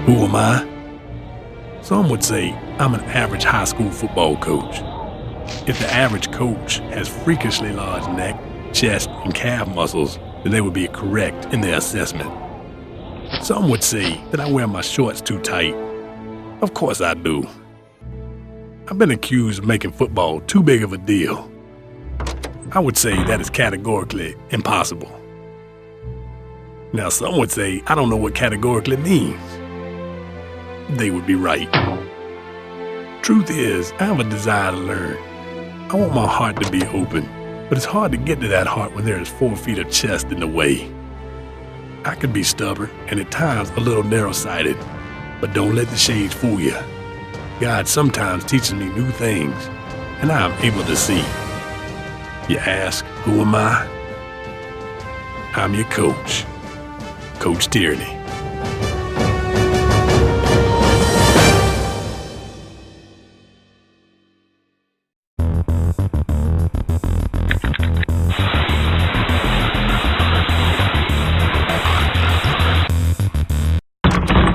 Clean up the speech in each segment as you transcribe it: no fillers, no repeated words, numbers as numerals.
Who am I? Some would say I'm an average high school football coach. If the average coach has freakishly large neck, chest, and calf muscles, then they would be correct in their assessment. Some would say that I wear my shorts too tight. Of course I do. I've been accused of making football too big of a deal. I would say that is categorically impossible. Now some would say I don't know what categorically means. They would be right. Truth is, I have a desire to learn. I want my heart to be open, but it's hard to get to that heart when there is 4 feet of chest in the way. I can be stubborn and at times a little narrow-sighted, but don't let the shades fool you. God sometimes teaches me new things, and I am able to see. You ask, who am I? I'm your coach, Coach Tyranny.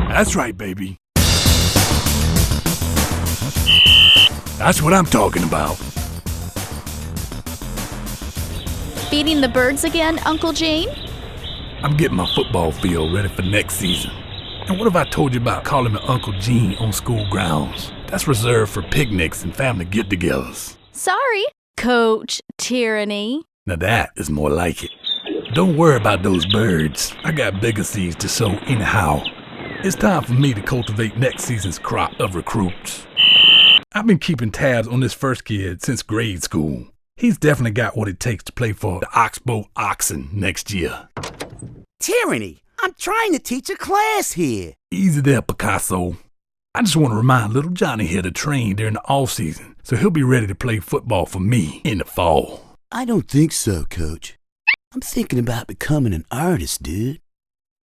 That's right, baby. That's what I'm talking about. Feeding the birds again, Uncle Gene? I'm getting my football field ready for next season. And what have I told you about calling me Uncle Gene on school grounds? That's reserved for picnics and family get-togethers. Sorry, Coach Tyranny. Now that is more like it. Don't worry about those birds. I got bigger seeds to sow anyhow. It's time for me to cultivate next season's crop of recruits. I've been keeping tabs on this first kid since grade school. He's definitely got what it takes to play for the Oxbow Oxen next year. Tyranny, I'm trying to teach a class here. Easy there, Picasso. I just want to remind little Johnny here to train during the off-season, so he'll be ready to play football for me in the fall. I don't think so, Coach. I'm thinking about becoming an artist, dude.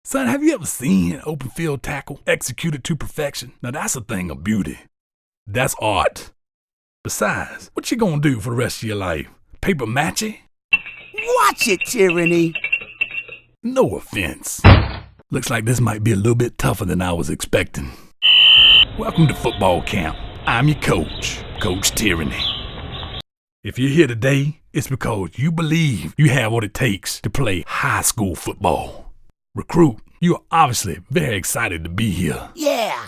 Son, have you ever seen an open field tackle executed to perfection? Now that's a thing of beauty. That's art. Besides, what you gonna do for the rest of your life? Paper matchy? Watch it, Tyranny. No offense. Looks like this might be a little bit tougher than I was expecting. Welcome to football camp. I'm your coach, Coach Tyranny. If you're here today, it's because you believe you have what it takes to play high school football. Recruit, you are obviously very excited to be here. Yeah.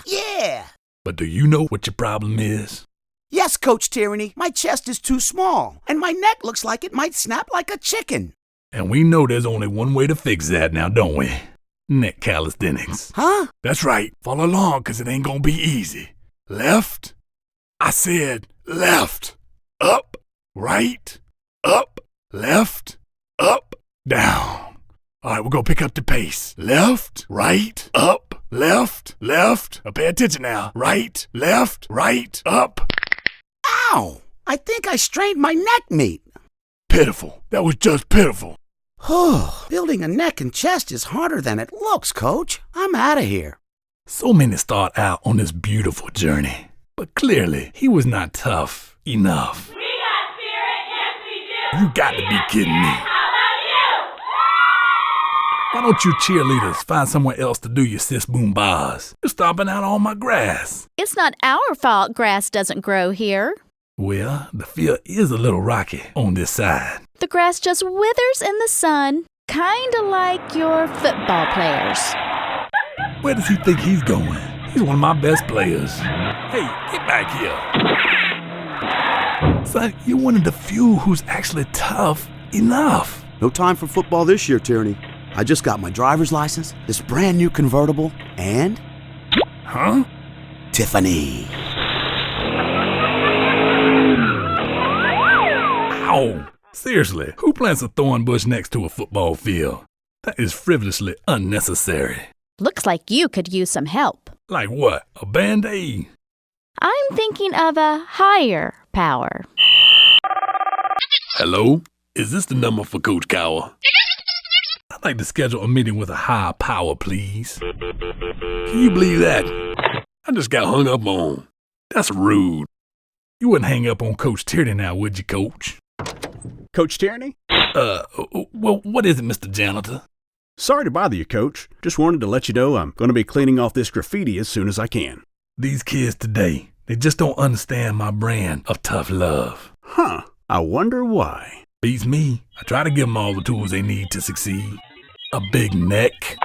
But do you know what your problem is? Yes, Coach Tyranny, my chest is too small, and my neck looks like it might snap like a chicken. And we know there's only one way to fix that now, don't we? Neck calisthenics. Huh? That's right. Follow along, because it ain't gonna be easy. Left. I said left. Up. Right. Up. Left. Up. Down. All right, we're going to pick up the pace. Left, right, up, left, left. Now pay attention now. Right, left, right, up. Ow! I think I strained my neck meat. Pitiful. That was just pitiful. Building a neck and chest is harder than it looks, Coach. I'm out of here. So many start out on this beautiful journey. But clearly, he was not tough enough. We got spirit, yes we do. You got to be kidding me. Why don't you cheerleaders find somewhere else to do your sis boom bars? You're stomping out all my grass. It's not our fault grass doesn't grow here. Well, the field is a little rocky on this side. The grass just withers in the sun, kinda like your football players. Where does he think he's going? He's one of my best players. Hey, get back here. Son, you're one of the few who's actually tough enough. No time for football this year, Tyranny. I just got my driver's license, this brand new convertible, and... Huh? Tiffany. Ow! Seriously, who plants a thorn bush next to a football field? That is frivolously unnecessary. Looks like you could use some help. Like what? A Band-Aid? I'm thinking of a higher power. Hello? Is this the number for Coach Cower? I'd like to schedule a meeting with a higher power, please. Can you believe that? I just got hung up on. That's rude. You wouldn't hang up on Coach Tyranny now, would you, Coach? Coach Tyranny? Well, what is it, Mr. Janitor? Sorry to bother you, Coach. Just wanted to let you know I'm going to be cleaning off this graffiti as soon as I can. These kids today, they just don't understand my brand of tough love. Huh. I wonder why. Beats me. I try to give them all the tools they need to succeed. A big neck.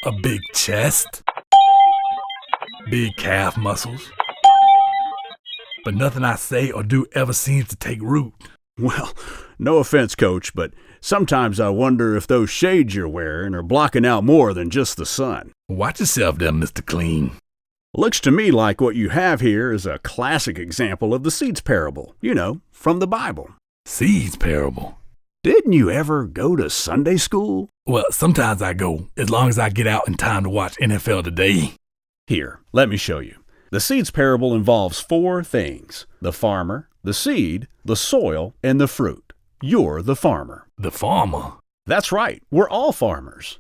A big chest. Big calf muscles. But nothing I say or do ever seems to take root. Well, no offense, Coach, but sometimes I wonder if those shades you're wearing are blocking out more than just the sun. Watch yourself there, Mr. Clean. Looks to me like what you have here is a classic example of the seeds parable, from the Bible. Seeds parable? Didn't you ever go to Sunday school? Well, sometimes I go, as long as I get out in time to watch NFL Today. Here, let me show you. The seeds parable involves 4 things: the farmer, the seed, the soil, and the fruit. You're the farmer. The farmer? That's right. We're all farmers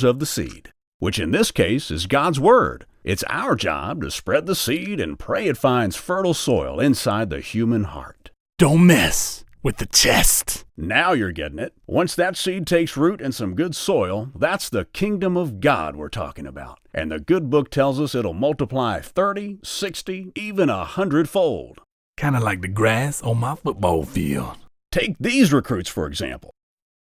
of the seed, which in this case is God's Word. It's our job to spread the seed and pray it finds fertile soil inside the human heart. Don't mess with the chest. Now you're getting it. Once that seed takes root in some good soil, that's the kingdom of God we're talking about. And the good book tells us it'll multiply 30, 60, even 100-fold. Kind of like the grass on my football field. Take these recruits, for example.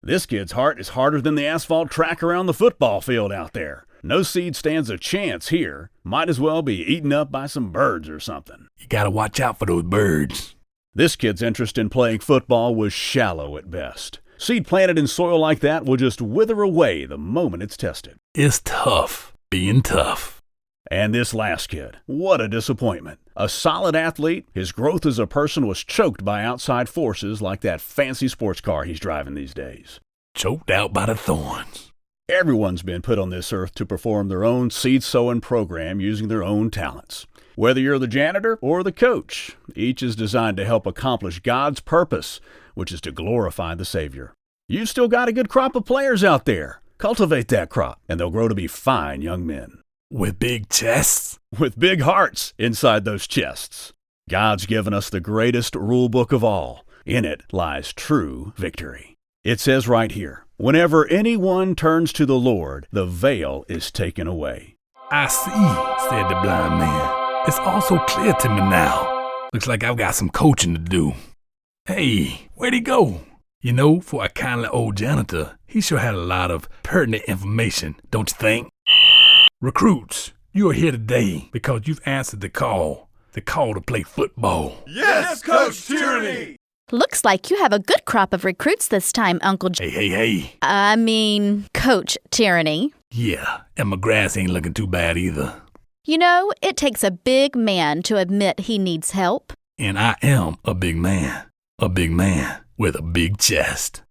This kid's heart is harder than the asphalt track around the football field out there. No seed stands a chance here. Might as well be eaten up by some birds or something. You gotta watch out for those birds. This kid's interest in playing football was shallow at best. Seed planted in soil like that will just wither away the moment it's tested. It's tough, being tough. And this last kid, what a disappointment. A solid athlete, his growth as a person was choked by outside forces like that fancy sports car he's driving these days. Choked out by the thorns. Everyone's been put on this earth to perform their own seed sowing program using their own talents. Whether you're the janitor or the coach, each is designed to help accomplish God's purpose, which is to glorify the Savior. You've still got a good crop of players out there. Cultivate that crop, and they'll grow to be fine young men. With big chests? With big hearts inside those chests. God's given us the greatest rule book of all. In it lies true victory. It says right here, whenever anyone turns to the Lord, the veil is taken away. I see, said the blind man. It's all so clear to me now. Looks like I've got some coaching to do. Hey, where'd he go? For a kindly old janitor, he sure had a lot of pertinent information, don't you think? Recruits, you are here today because you've answered the call to play football. Yes, Coach Tyranny! Looks like you have a good crop of recruits this time, Uncle Hey. I mean, Coach Tyranny. Yeah, and my grass ain't looking too bad either. It takes a big man to admit he needs help. And I am a big man with a big chest.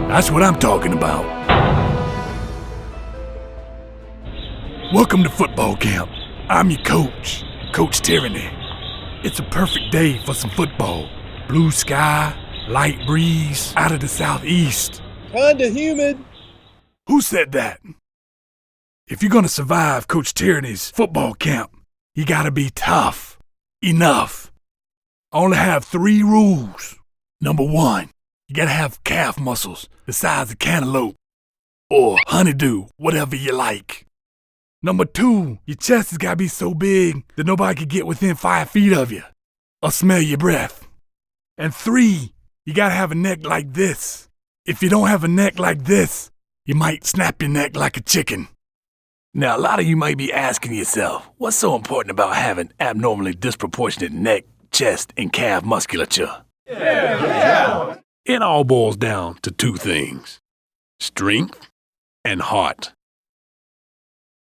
That's what I'm talking about. Welcome to football camp. I'm your coach, Coach Tyranny. It's a perfect day for some football. Blue sky, light breeze out of the southeast. Kinda humid. Who said that? If you're gonna survive Coach Tyranny's football camp, you gotta be tough. Enough. I only have 3 rules. Number 1, you gotta have calf muscles the size of cantaloupe or honeydew, whatever you like. Number 2, your chest has gotta be so big that nobody can get within 5 feet of you or smell your breath. And 3, you gotta have a neck like this. If you don't have a neck like this, you might snap your neck like a chicken. Now, a lot of you might be asking yourself, what's so important about having abnormally disproportionate neck, chest, and calf musculature? Yeah. It all boils down to 2 things: strength and heart.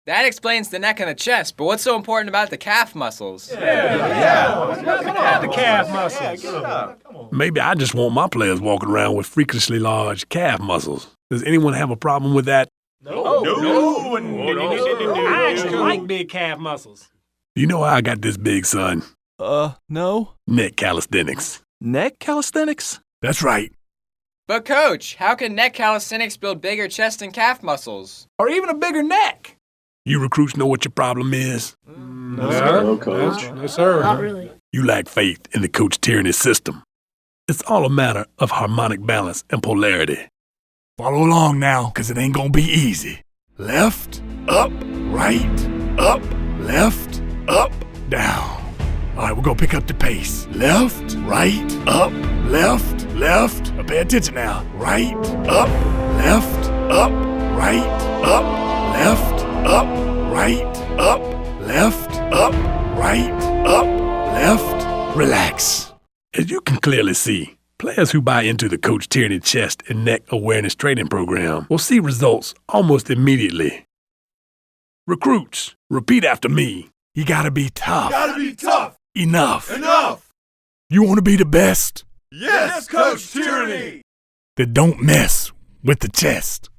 That explains the neck and the chest, but what's so important about the calf muscles? The calf muscles. Maybe I just want my players walking around with freakishly large calf muscles. Does anyone have a problem with that? No. I actually like big calf muscles. You know how I got this big, son? No. Neck calisthenics. Neck calisthenics? That's right. But Coach, how can neck calisthenics build bigger chest and calf muscles? Or even a bigger neck. You recruits know what your problem is? No, sir. No, Coach. No, sir. Not really. You lack faith in the Coach Tyranny system. It's all a matter of harmonic balance and polarity. Follow along now, because it ain't gonna be easy. Left, up, right, up, left, up, down. All right, we're gonna pick up the pace. Left, right, up, left, left. Now pay attention now. Right, up, left, up, right, up, left, up, right, up, left, up, right, up, left. Relax. As you can clearly see, players who buy into the Coach Tyranny chest and neck awareness training program will see results almost immediately. Recruits, repeat after me. You gotta be tough. Gotta be tough. Enough. Enough. You wanna be the best? Yes, Coach Tyranny. Then don't mess with the chest.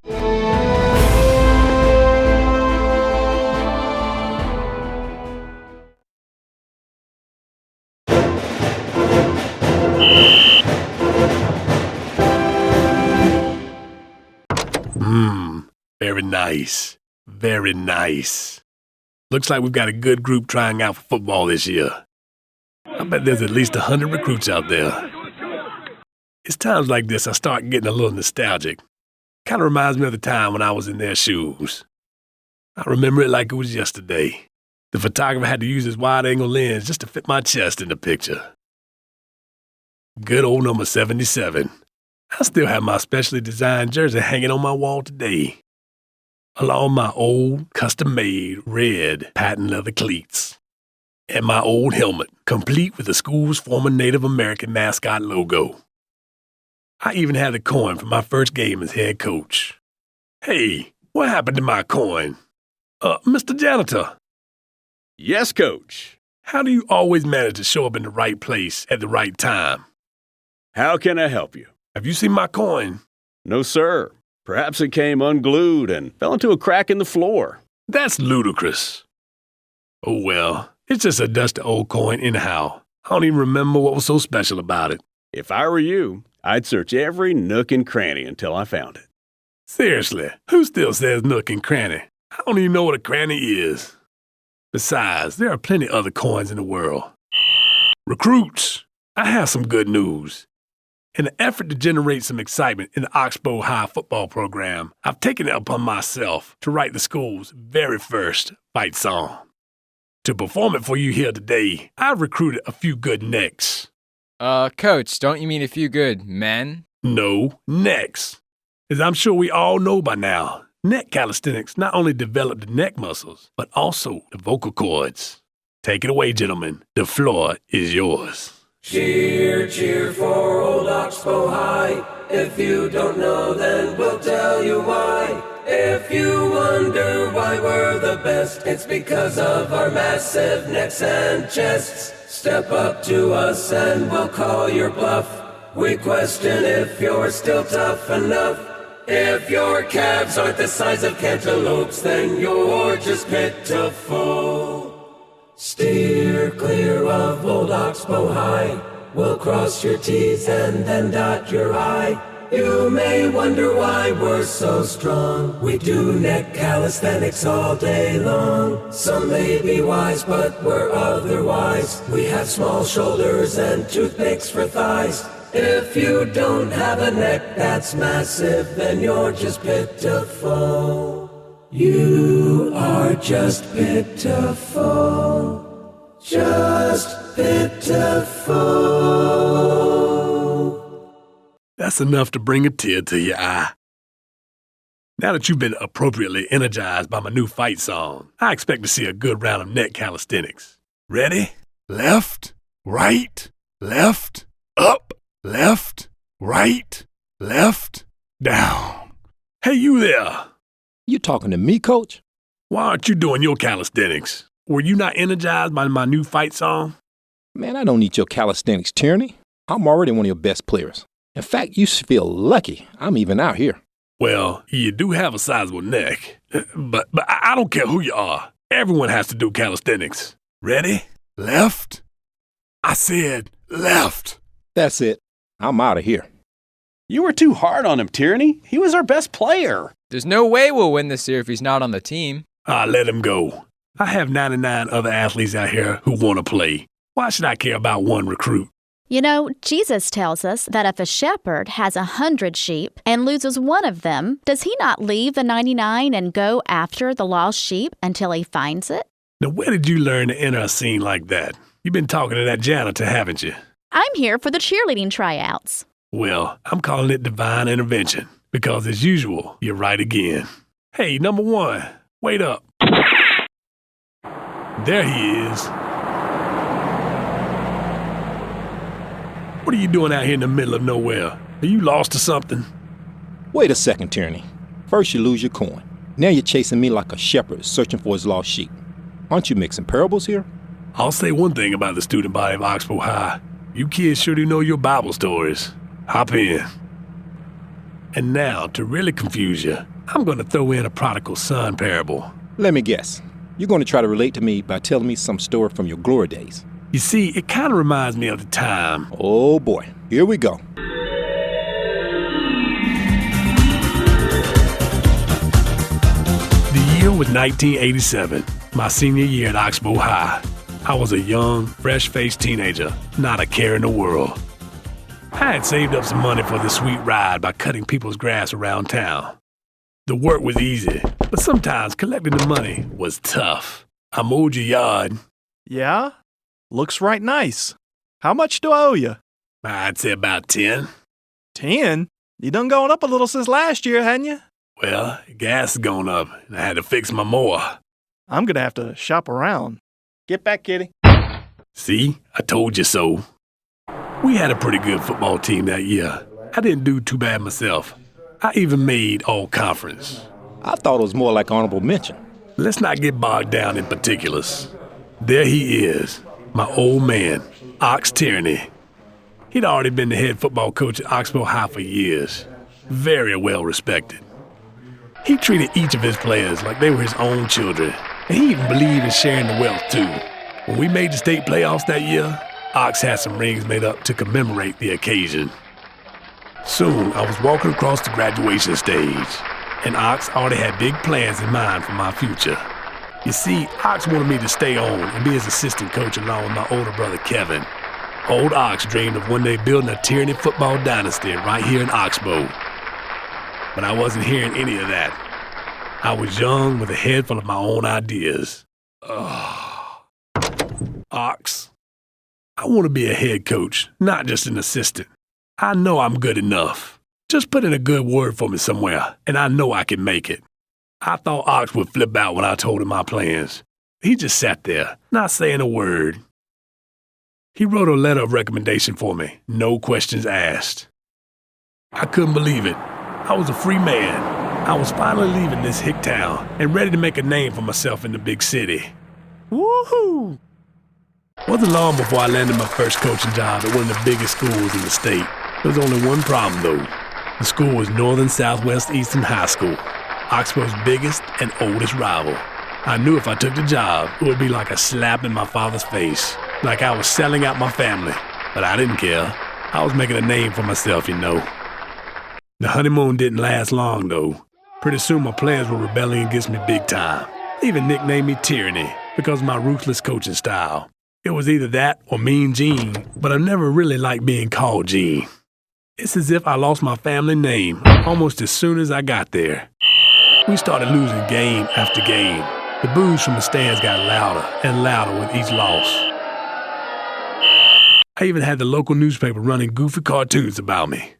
Very nice. Very nice. Looks like we've got a good group trying out for football this year. I bet there's at least 100 recruits out there. It's times like this I start getting a little nostalgic. Kind of reminds me of the time when I was in their shoes. I remember it like it was yesterday. The photographer had to use his wide-angle lens just to fit my chest in the picture. Good old number 77. I still have my specially designed jersey hanging on my wall today, along my old, custom-made, red patent leather cleats, and my old helmet, complete with the school's former Native American mascot logo. I even had the coin from my first game as head coach. Hey, what happened to my coin? Mr. Janitor. Yes, Coach. How do you always manage to show up in the right place at the right time? How can I help you? Have you seen my coin? No, sir. Perhaps it came unglued and fell into a crack in the floor. That's ludicrous. Oh well, it's just a dusty old coin anyhow. I don't even remember what was so special about it. If I were you, I'd search every nook and cranny until I found it. Seriously, who still says nook and cranny? I don't even know what a cranny is. Besides, there are plenty other coins in the world. Recruits, I have some good news. In an effort to generate some excitement in the Oxbow High football program, I've taken it upon myself to write the school's very first fight song. To perform it for you here today, I've recruited a few good necks. Coach, don't you mean a few good men? No, necks. As I'm sure we all know by now, neck calisthenics not only develop the neck muscles, but also the vocal cords. Take it away, gentlemen. The floor is yours. Cheer, cheer for old Oxbow High. If you don't know, then we'll tell you why. If you wonder why we're the best, it's because of our massive necks and chests. Step up to us and we'll call your bluff. We question if you're still tough enough. If your calves aren't the size of cantaloupes, then you're just pitiful. Steer clear of old Oxbow High. We'll cross your T's and then dot your I. You may wonder why we're so strong. We do neck calisthenics all day long. Some may be wise, but we're otherwise. We have small shoulders and toothpicks for thighs. If you don't have a neck that's massive, then you're just pitiful. You are just pitiful. Just pitiful. That's enough to bring a tear to your eye. Now that you've been appropriately energized by my new fight song, I expect to see a good round of neck calisthenics. Ready? Left, right, left, up, left, right, left, down. Hey, you there! You talking to me, Coach? Why aren't you doing your calisthenics? Were you not energized by my new fight song? Man, I don't need your calisthenics, Tyranny. I'm already one of your best players. In fact, you should feel lucky I'm even out here. Well, you do have a sizable neck. But I don't care who you are. Everyone has to do calisthenics. Ready? Left? I said left. That's it. I'm out of here. You were too hard on him, Tyranny. He was our best player. There's no way we'll win this year if he's not on the team. Let him go. I have 99 other athletes out here who want to play. Why should I care about one recruit? You know, Jesus tells us that if a shepherd has 100 sheep and loses one of them, does he not leave the 99 and go after the lost sheep until he finds it? Now, where did you learn to enter a scene like that? You've been talking to that janitor, haven't you? I'm here for the cheerleading tryouts. Well, I'm calling it divine intervention, because as usual, you're right again. Hey, number one, wait up. There he is. What are you doing out here in the middle of nowhere? Are you lost or something? Wait a second, Tyranny. First you lose your coin. Now you're chasing me like a shepherd searching for his lost sheep. Aren't you mixing parables here? I'll say one thing about the student body of Oxbow High. You kids sure do know your Bible stories. Hop in. And now, to really confuse you, I'm going to throw in a prodigal son parable. Let me guess. You're going to try to relate to me by telling me some story from your glory days. You see, it kind of reminds me of the time. Oh boy, here we go. The year was 1987, my senior year at Oxbow High. I was a young, fresh-faced teenager, not a care in the world. I had saved up some money for this sweet ride by cutting people's grass around town. The work was easy, but sometimes collecting the money was tough. I mowed your yard. Yeah? Looks right nice. How much do I owe you? I'd say about 10. 10? You done gone up a little since last year, hadn't you? Well, gas has gone up, and I had to fix my mower. I'm gonna have to shop around. Get back, kitty. See? I told you so. We had a pretty good football team that year. I didn't do too bad myself. I even made all-conference. I thought it was more like honorable mention. Let's not get bogged down in particulars. There he is, my old man, Ox Tyranny. He'd already been the head football coach at Oxbow High for years. Very well respected. He treated each of his players like they were his own children, and he even believed in sharing the wealth too. When we made the state playoffs that year, Ox had some rings made up to commemorate the occasion. Soon, I was walking across the graduation stage, and Ox already had big plans in mind for my future. You see, Ox wanted me to stay on and be his assistant coach along with my older brother Kevin. Old Ox dreamed of one day building a Tyranny football dynasty right here in Oxbow. But I wasn't hearing any of that. I was young with a head full of my own ideas. Ox, I want to be a head coach, not just an assistant. I know I'm good enough. Just put in a good word for me somewhere, and I know I can make it. I thought Ox would flip out when I told him my plans. He just sat there, not saying a word. He wrote a letter of recommendation for me, no questions asked. I couldn't believe it. I was a free man. I was finally leaving this hick town and ready to make a name for myself in the big city. Woohoo! Wasn't long before I landed my first coaching job at one of the biggest schools in the state. There was only one problem, though. The school was Northern Southwest Eastern High School, Oxbow's biggest and oldest rival. I knew if I took the job, it would be like a slap in my father's face, like I was selling out my family. But I didn't care. I was making a name for myself, you know. The honeymoon didn't last long, though. Pretty soon my players were rebelling against me big time. They even nicknamed me Tyranny because of my ruthless coaching style. It was either that or Mean Gene, but I never really liked being called Gene. It's as if I lost my family name almost as soon as I got there. We started losing game after game. The boos from the stands got louder and louder with each loss. I even had the local newspaper running goofy cartoons about me.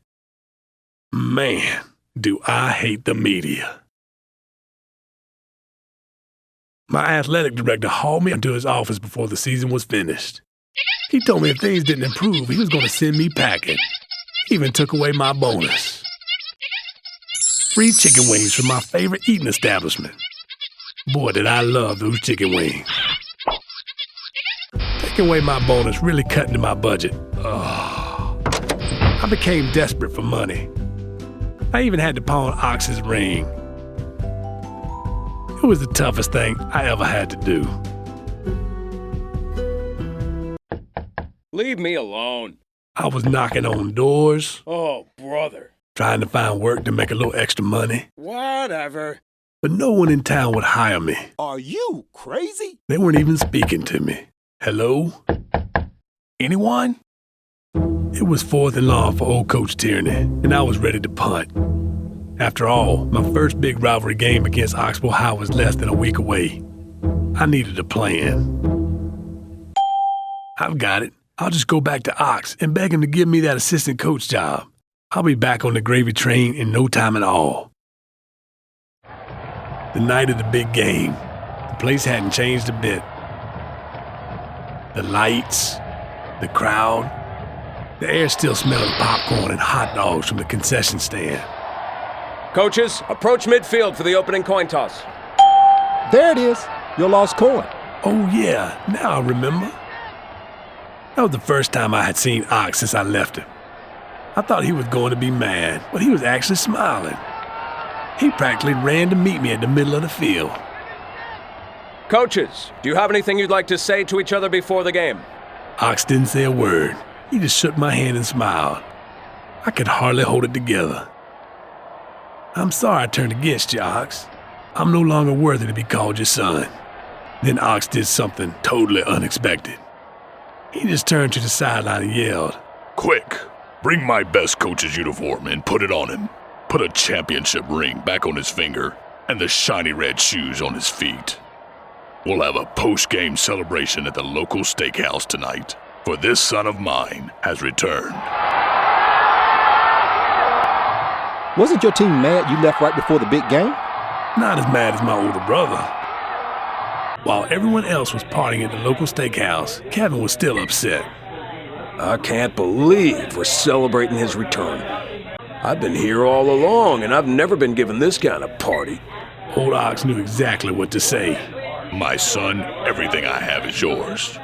Man, do I hate the media. My athletic director hauled me into his office before the season was finished. He told me if things didn't improve, he was going to send me packing. He even took away my bonus. free chicken wings from my favorite eating establishment. Boy, did I love those chicken wings. Taking away my bonus really cut into my budget. I became desperate for money. I even had to pawn Ox's ring. It was the toughest thing I ever had to do. Leave me alone. I was knocking on doors. Oh, brother. Trying to find work to make a little extra money. Whatever. But no one in town would hire me. Are you crazy? They weren't even speaking to me. Hello? Anyone? It was 4th and long for old Coach Tyranny, and I was ready to punt. After all, my first big rivalry game against Oxbow High was less than a week away. I needed a plan. I've got it. I'll just go back to Ox and beg him to give me that assistant coach job. I'll be back on the gravy train in no time at all. The night of the big game, the place hadn't changed a bit. The lights, the crowd, the air still smelled of popcorn and hot dogs from the concession stand. Coaches, approach midfield for the opening coin toss. There it is, your lost coin. Oh yeah, now I remember. That was the first time I had seen Ox since I left him. I thought he was going to be mad, but he was actually smiling. He practically ran to meet me at the middle of the field. Coaches, do you have anything you'd like to say to each other before the game? Ox didn't say a word. He just shook my hand and smiled. I could hardly hold it together. I'm sorry I turned against you, Ox. I'm no longer worthy to be called your son. Then Ox did something totally unexpected. He just turned to the sideline and yelled, "Quick, bring my best coach's uniform and put it on him. Put a championship ring back on his finger and the shiny red shoes on his feet. We'll have a post-game celebration at the local steakhouse tonight, for this son of mine has returned." Wasn't your team mad you left right before the big game? Not as mad as my older brother. While everyone else was partying at the local steakhouse, Kevin was still upset. I can't believe we're celebrating his return. I've been here all along, and I've never been given this kind of party. Old Ox knew exactly what to say. "My son, everything I have is yours.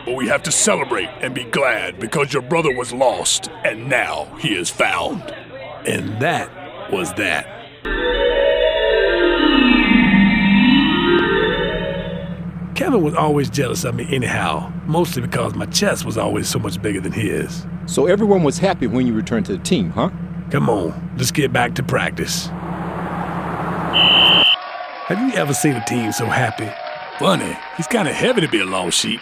But we have to celebrate and be glad because your brother was lost, and now he is found." And that was that. Kevin was always jealous of me anyhow, mostly because my chest was always so much bigger than his. So everyone was happy when you returned to the team, huh? Come on, let's get back to practice. Have you ever seen a team so happy? Funny, it's kind of heavy to be a lost sheep.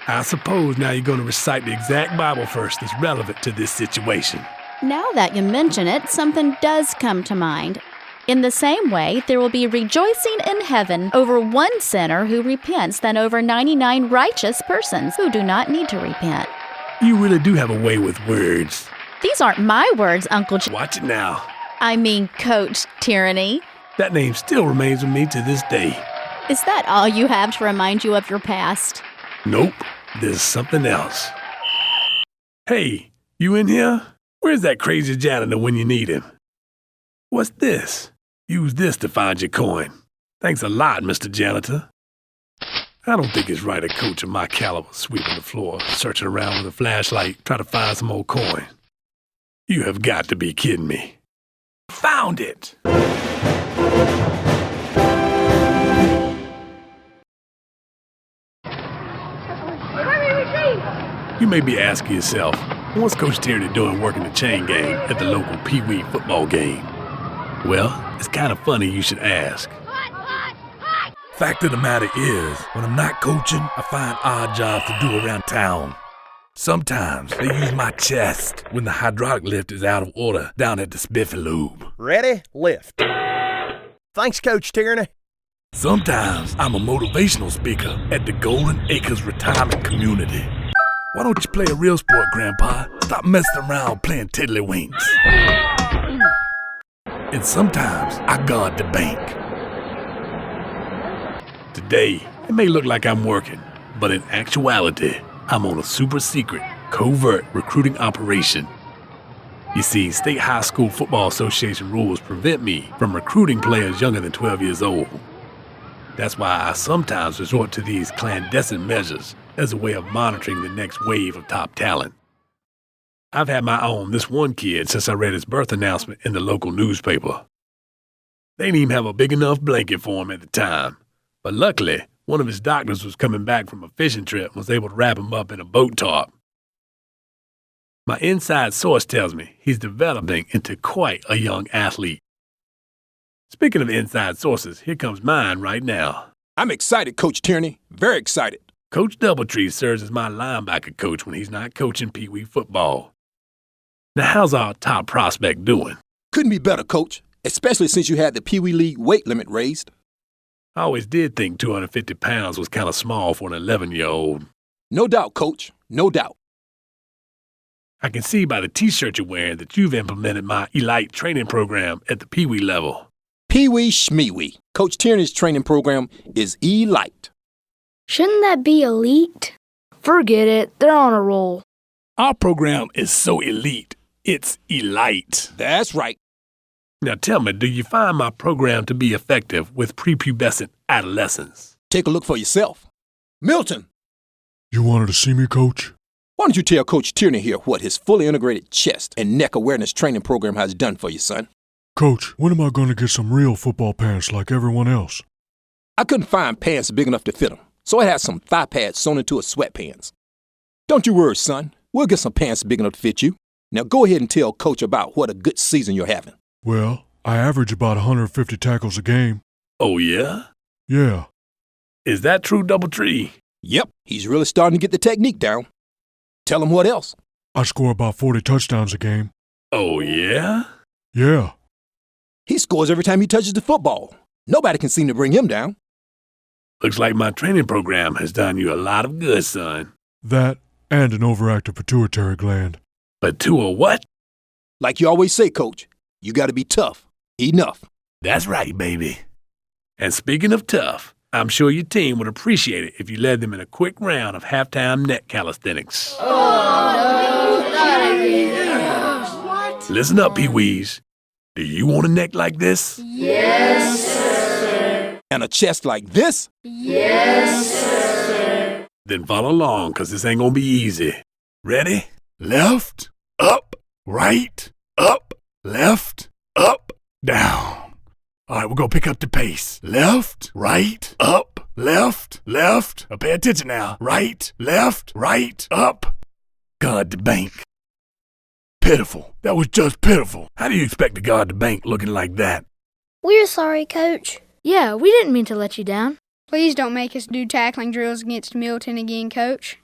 I suppose now you're going to recite the exact Bible verse that's relevant to this situation. Now that you mention it, something does come to mind. In the same way, there will be rejoicing in heaven over one sinner who repents than over 99 righteous persons who do not need to repent. You really do have a way with words. These aren't my words, Uncle Watch it now. I mean, Coach Tyranny. That name still remains with me to this day. Is that all you have to remind you of your past? Nope, there's something else. Hey, you in here? Where's that crazy janitor when you need him? What's this? Use this to find your coin. Thanks a lot, Mr. Janitor. I don't think it's right a coach of my caliber sweeping the floor, searching around with a flashlight, trying to find some old coin. You have got to be kidding me. Found it! You may be asking yourself, what's Coach Tyranny doing working the chain gang at the local Pee Wee football game? Well, it's kind of funny you should ask. Fact of the matter is, when I'm not coaching, I find odd jobs to do around town. Sometimes they use my chest when the hydraulic lift is out of order down at the Spiffy Lube. Ready? Lift. Thanks, Coach Tyranny. Sometimes I'm a motivational speaker at the Golden Acres Retirement Community. Why don't you play a real sport, Grandpa? Stop messing around playing tiddlywinks. And sometimes I guard the bank. Today, it may look like I'm working, but in actuality, I'm on a super secret, covert recruiting operation. You see, State High School Football Association rules prevent me from recruiting players younger than 12 years old. That's why I sometimes resort to these clandestine measures as a way of monitoring the next wave of top talent. I've had my eye on this one kid since I read his birth announcement in the local newspaper. They didn't even have a big enough blanket for him at the time, but luckily, one of his doctors was coming back from a fishing trip and was able to wrap him up in a boat tarp. My inside source tells me he's developing into quite a young athlete. Speaking of inside sources, here comes mine right now. I'm excited, Coach Tyranny. Very excited. Coach Doubletree serves as my linebacker coach when he's not coaching Pee Wee football. Now, how's our top prospect doing? Couldn't be better, Coach, especially since you had the Pee Wee League weight limit raised. I always did think 250 pounds was kind of small for an 11-year-old. No doubt, Coach. No doubt. I can see by the t-shirt you're wearing that you've implemented my Elite training program at the Pee Wee level. Pee Wee Schmee-Wee. Coach Tyranny's training program is Elite. Shouldn't that be elite? Forget it. They're on a roll. Our program is so elite, it's Elite. That's right. Now tell me, do you find my program to be effective with prepubescent adolescents? Take a look for yourself. Milton! You wanted to see me, Coach? Why don't you tell Coach Tyranny here what his fully integrated chest and neck awareness training program has done for you, son? Coach, when am I going to get some real football pants like everyone else? I couldn't find pants big enough to fit them, so I had some thigh pads sewn into a sweatpants. Don't you worry, son. We'll get some pants big enough to fit you. Now go ahead and tell Coach about what a good season you're having. Well, I average about 150 tackles a game. Oh, yeah? Yeah. Is that true, Doubletree? Yep, he's really starting to get the technique down. Tell him what else. I score about 40 touchdowns a game. Oh, yeah? Yeah. He scores every time he touches the football. Nobody can seem to bring him down. Looks like my training program has done you a lot of good, son. That and an overactive pituitary gland. What? Like you always say, Coach, you gotta be tough. Enough. That's right, baby. And speaking of tough, I'm sure your team would appreciate it if you led them in a quick round of halftime neck calisthenics. Oh, no, not again. What? Listen up, Pee-wees. Do you want a neck like this? Yes, sir. And a chest like this? Yes, sir. Then follow along, because this ain't gonna be easy. Ready? Left, up, right, up, left, up, down. All right, we're gonna pick up the pace. Left, right, up, left, left. Now pay attention now. Right, left, right, up. Guard the bank. Pitiful. That was just pitiful. How do you expect to guard the bank looking like that? We're sorry, Coach. Yeah, we didn't mean to let you down. Please don't make us do tackling drills against Milton again, Coach.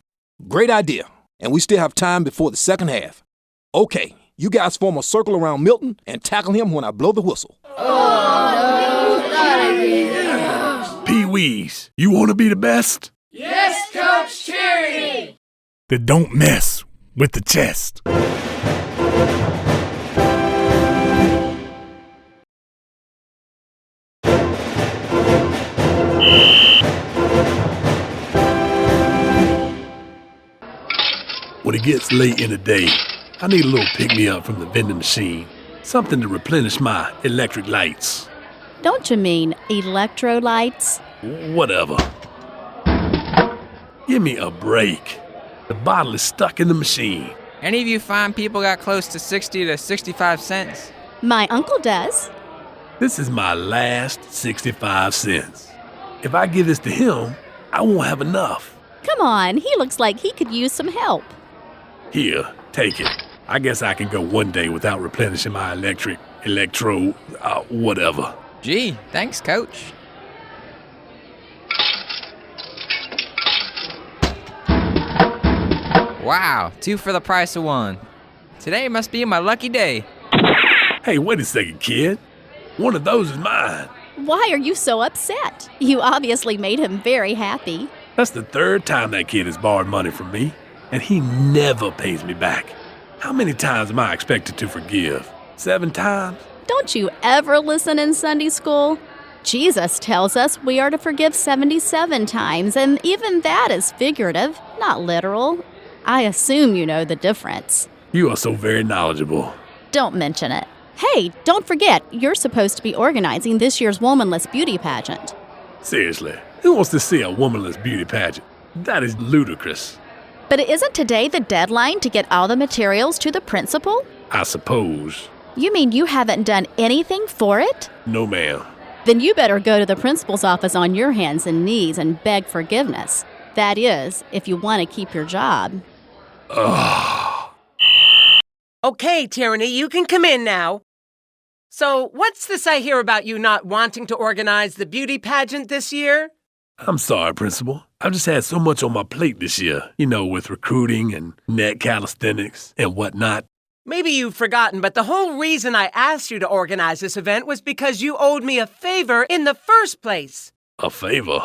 Great idea. And we still have time before the second half. Okay, you guys form a circle around Milton and tackle him when I blow the whistle. Oh, no, not again. Pee-wees, you want to be the best? Yes, Coach Tyranny! Then don't mess with the chest. When it gets late in the day, I need a little pick-me-up from the vending machine. Something to replenish my electric lights. Don't you mean electrolytes? Whatever. Give me a break. The bottle is stuck in the machine. Any of you fine people got close to 60 to 65 cents? My uncle does. This is my last 65 cents. If I give this to him, I won't have enough. Come on, he looks like he could use some help. Here, take it. I guess I can go one day without replenishing my whatever. Gee, thanks, Coach. Wow, 2 for the price of 1. Today must be my lucky day. Hey, wait a second, kid. One of those is mine. Why are you so upset? You obviously made him very happy. That's the 3rd time that kid has borrowed money from me, and he never pays me back. How many times am I expected to forgive? 7 times? Don't you ever listen in Sunday school? Jesus tells us we are to forgive 77 times, and even that is figurative, not literal. I assume you know the difference. You are so very knowledgeable. Don't mention it. Hey, don't forget, you're supposed to be organizing this year's Womanless Beauty Pageant. Seriously, who wants to see a womanless beauty pageant? That is ludicrous. But isn't today the deadline to get all the materials to the principal? I suppose. You mean you haven't done anything for it? No, ma'am. Then you better go to the principal's office on your hands and knees and beg forgiveness. That is, if you want to keep your job. Ugh. Okay, Tyranny, you can come in now. So, what's this I hear about you not wanting to organize the beauty pageant this year? I'm sorry, Principal. I've just had so much on my plate this year, with recruiting and net calisthenics and whatnot. Maybe you've forgotten, but the whole reason I asked you to organize this event was because you owed me a favor in the first place. A favor?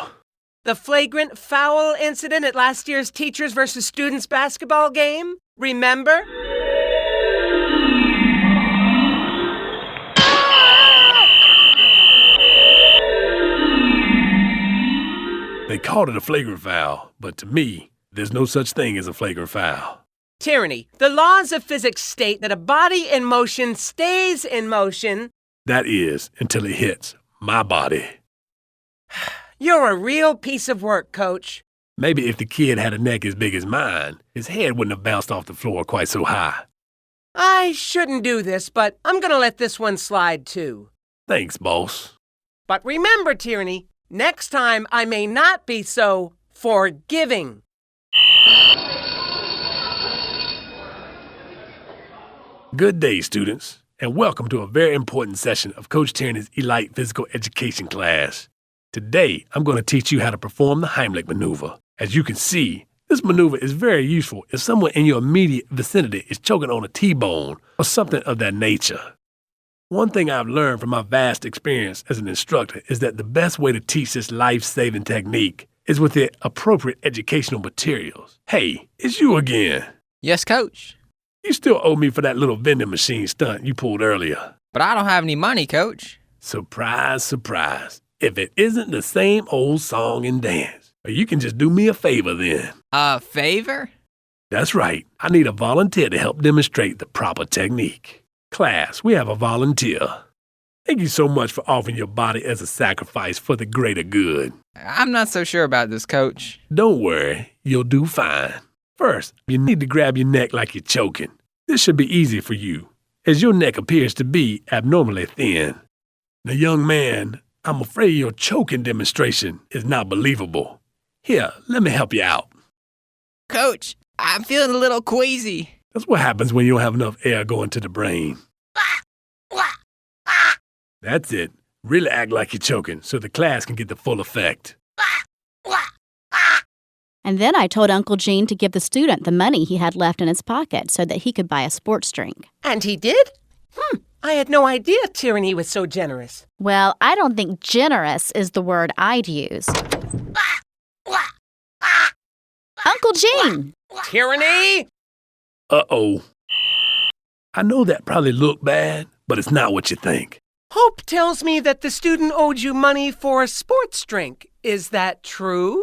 The flagrant foul incident at last year's Teachers versus Students basketball game. Remember? They called it a flagrant foul, but to me, there's no such thing as a flagrant foul. Tyranny, the laws of physics state that a body in motion stays in motion. That is, until it hits my body. You're a real piece of work, Coach. Maybe if the kid had a neck as big as mine, his head wouldn't have bounced off the floor quite so high. I shouldn't do this, but I'm gonna let this one slide too. Thanks, boss. But remember, Tyranny, next time I may not be so forgiving. Good day, students, and welcome to a very important session of Coach Tyranny's Elite Physical Education class. Today, I'm going to teach you how to perform the Heimlich maneuver. As you can see, this maneuver is very useful if someone in your immediate vicinity is choking on a T-bone or something of that nature. One thing I've learned from my vast experience as an instructor is that the best way to teach this life-saving technique is with the appropriate educational materials. Hey, it's you again. Yes, Coach. You still owe me for that little vending machine stunt you pulled earlier. But I don't have any money, Coach. Surprise, surprise. If it isn't the same old song and dance. Or you can just do me a favor then. A favor? That's right. I need a volunteer to help demonstrate the proper technique. Class, we have a volunteer. Thank you so much for offering your body as a sacrifice for the greater good. I'm not so sure about this, Coach. Don't worry. You'll do fine. First, you need to grab your neck like you're choking. This should be easy for you, as your neck appears to be abnormally thin. Now, young man, I'm afraid your choking demonstration is not believable. Here, let me help you out. Coach, I'm feeling a little queasy. That's what happens when you don't have enough air going to the brain. That's it. Really act like you're choking so the class can get the full effect. And then I told Uncle Gene to give the student the money he had left in his pocket so that he could buy a sports drink. And he did? I had no idea Tyranny was so generous. Well, I don't think generous is the word I'd use. Uncle Gene! Tyranny! Uh-oh. I know that probably looked bad, but it's not what you think. Hope tells me that the student owed you money for a sports drink. Is that true?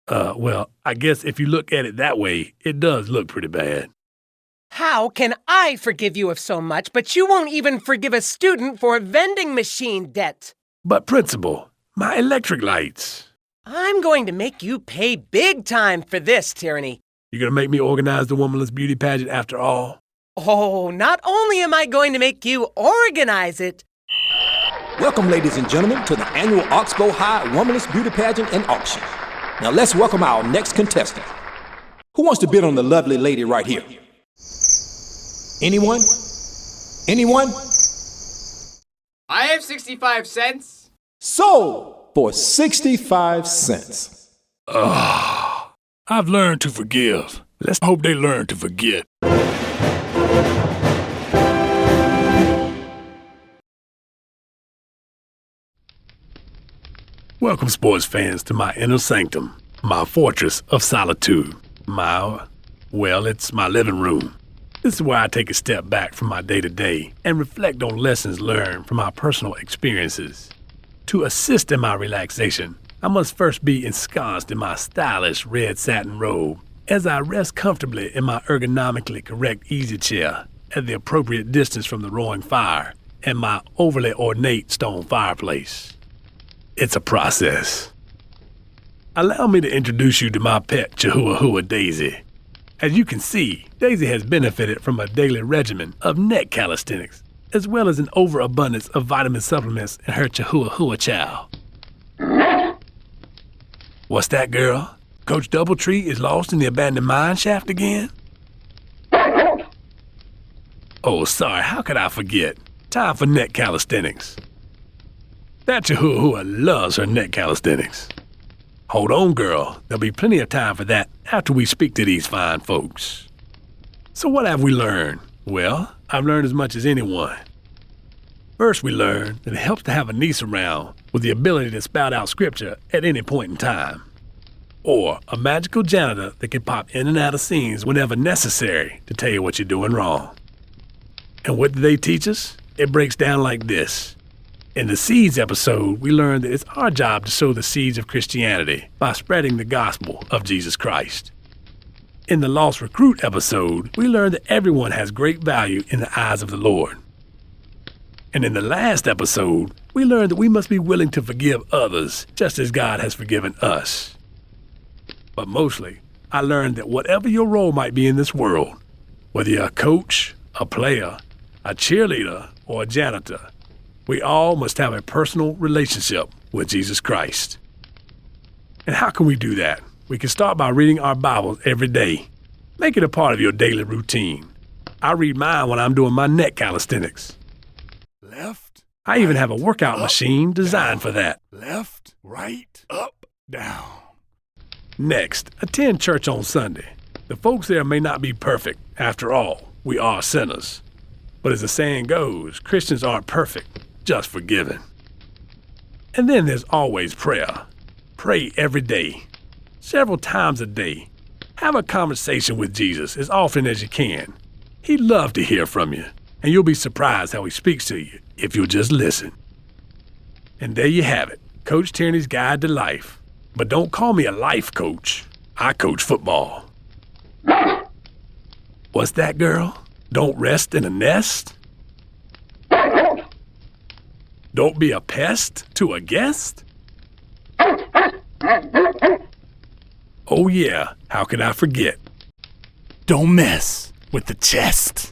Well, I guess if you look at it that way, it does look pretty bad. How can I forgive you of so much, but you won't even forgive a student for a vending machine debt? But Principal, my electric lights. I'm going to make you pay big time for this, Tyranny. You're going to make me organize the Womanless Beauty Pageant after all? Oh, not only am I going to make you organize it. Welcome, ladies and gentlemen, to the annual Oxbow High Womanless Beauty Pageant and Auction. Now let's welcome our next contestant. Who wants to bid on the lovely lady right here? Anyone? Anyone? I have 65 cents. Sold for 65 cents. I've learned to forgive. Let's hope they learn to forget. Welcome, sports fans, to my inner sanctum, my fortress of solitude. It's my living room. This is where I take a step back from my day-to-day and reflect on lessons learned from my personal experiences. To assist in my relaxation, I must first be ensconced in my stylish red satin robe as I rest comfortably in my ergonomically correct easy chair at the appropriate distance from the roaring fire and my overly ornate stone fireplace. It's a process. Allow me to introduce you to my pet Chihuahua Daisy. As you can see, Daisy has benefited from a daily regimen of neck calisthenics, as well as an overabundance of vitamin supplements in her Chihuahua chow. What's that, girl? Coach Doubletree is lost in the abandoned mine shaft again? Oh, sorry, how could I forget? Time for neck calisthenics. That Chihuahua loves her neck calisthenics. Hold on, girl. There'll be plenty of time for that after we speak to these fine folks. So what have we learned? Well, I've learned as much as anyone. First, we learned that it helps to have a niece around with the ability to spout out scripture at any point in time. Or a magical janitor that can pop in and out of scenes whenever necessary to tell you what you're doing wrong. And what did they teach us? It breaks down like this. In the Seeds episode, we learned that it's our job to sow the seeds of Christianity by spreading the gospel of Jesus Christ. In the Lost Recruit episode, we learned that everyone has great value in the eyes of the Lord. And in the last episode, we learned that we must be willing to forgive others just as God has forgiven us. But mostly, I learned that whatever your role might be in this world, whether you're a coach, a player, a cheerleader, or a janitor, we all must have a personal relationship with Jesus Christ. And how can we do that? We can start by reading our Bibles every day. Make it a part of your daily routine. I read mine when I'm doing my neck calisthenics. Left. I even have a workout machine designed for that. Left, right, up, down. Next, attend church on Sunday. The folks there may not be perfect. After all, we are sinners. But as the saying goes, Christians aren't perfect, just forgiven. And then there's always prayer. Pray every day, several times a day. Have a conversation with Jesus as often as you can. He'd love to hear from you, and you'll be surprised how he speaks to you if you'll just listen. And there you have it, Coach Tyranny's Guide to Life. But don't call me a life coach. I coach football. What's that, girl? Don't rest in a nest? Don't be a pest to a guest? Oh yeah, how could I forget? Don't mess with the chest.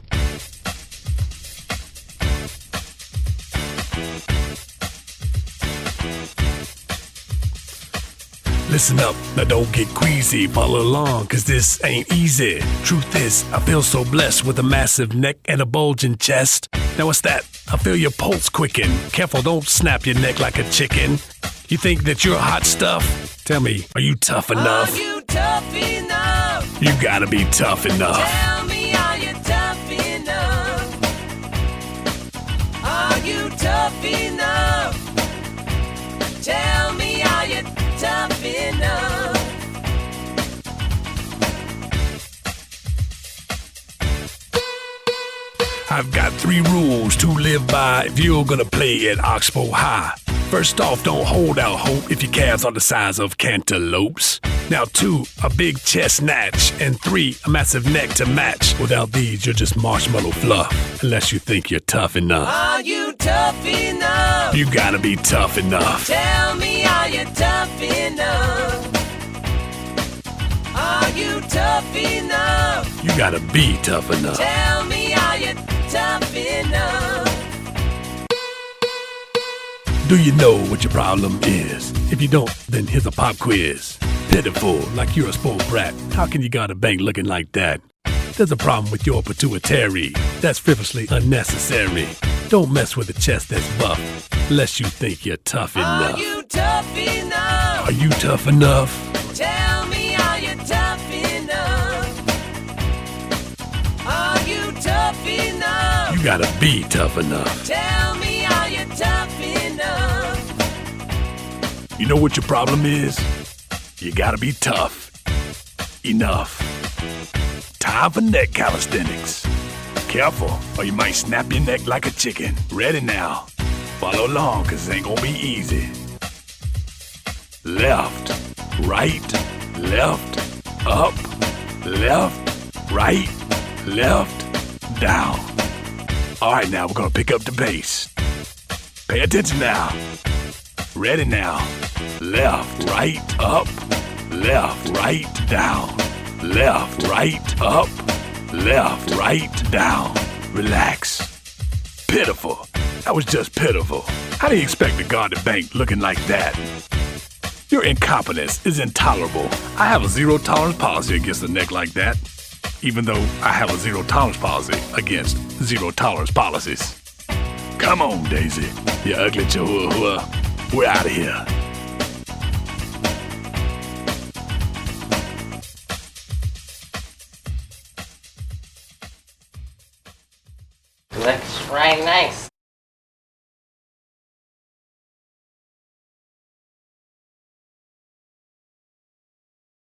Listen up, now don't get queasy, follow along, cause this ain't easy. Truth is, I feel so blessed with a massive neck and a bulging chest. Now what's that? I feel your pulse quicken. Careful, don't snap your neck like a chicken. You think that you're hot stuff? Tell me, are you tough enough? Are you tough enough? You gotta be tough enough. Tell me, are you tough enough? Are you tough enough? Tell me, are you tough enough? I've got 3 rules to live by if you're gonna play at Oxbow High. First off, don't hold out hope if your calves are the size of cantaloupes. Now 2, a big chest snatch. And 3, a massive neck to match. Without these, you're just marshmallow fluff, unless you think you're tough enough. Are you tough enough? You gotta be tough enough. Tell me, are you tough enough? Are you tough enough? You gotta be tough enough. Tell me, are you tough enough? Do you know what your problem is? If you don't, then here's a pop quiz. Pitiful, like you're a spoiled brat. How can you got a bank looking like that? There's a problem with your pituitary. That's frivolously unnecessary. Don't mess with a chest that's buff, unless you think you're tough enough. Are you tough enough? Are you tough enough? Tell me, are you tough enough? Are you tough enough? You gotta be tough enough. Tell me, are you tough enough? You know what your problem is? You gotta be tough enough. Time for neck calisthenics. Careful, or you might snap your neck like a chicken. Ready now. Follow along, cause it ain't gonna be easy. Left, right, left, up, left, right, left, down. All right, now we're gonna pick up the pace. Pay attention now. Ready now. Left, right, up. Left, right, down. Left, right, up. Left, right, down. Relax. Pitiful. That was just pitiful. How do you expect to guard the bank looking like that? Your incompetence is intolerable. I have a zero-tolerance policy against a neck like that, even though I have a zero-tolerance policy against zero-tolerance policies. Come on, Daisy, you ugly chihuahua. We're out of here. Looks right nice.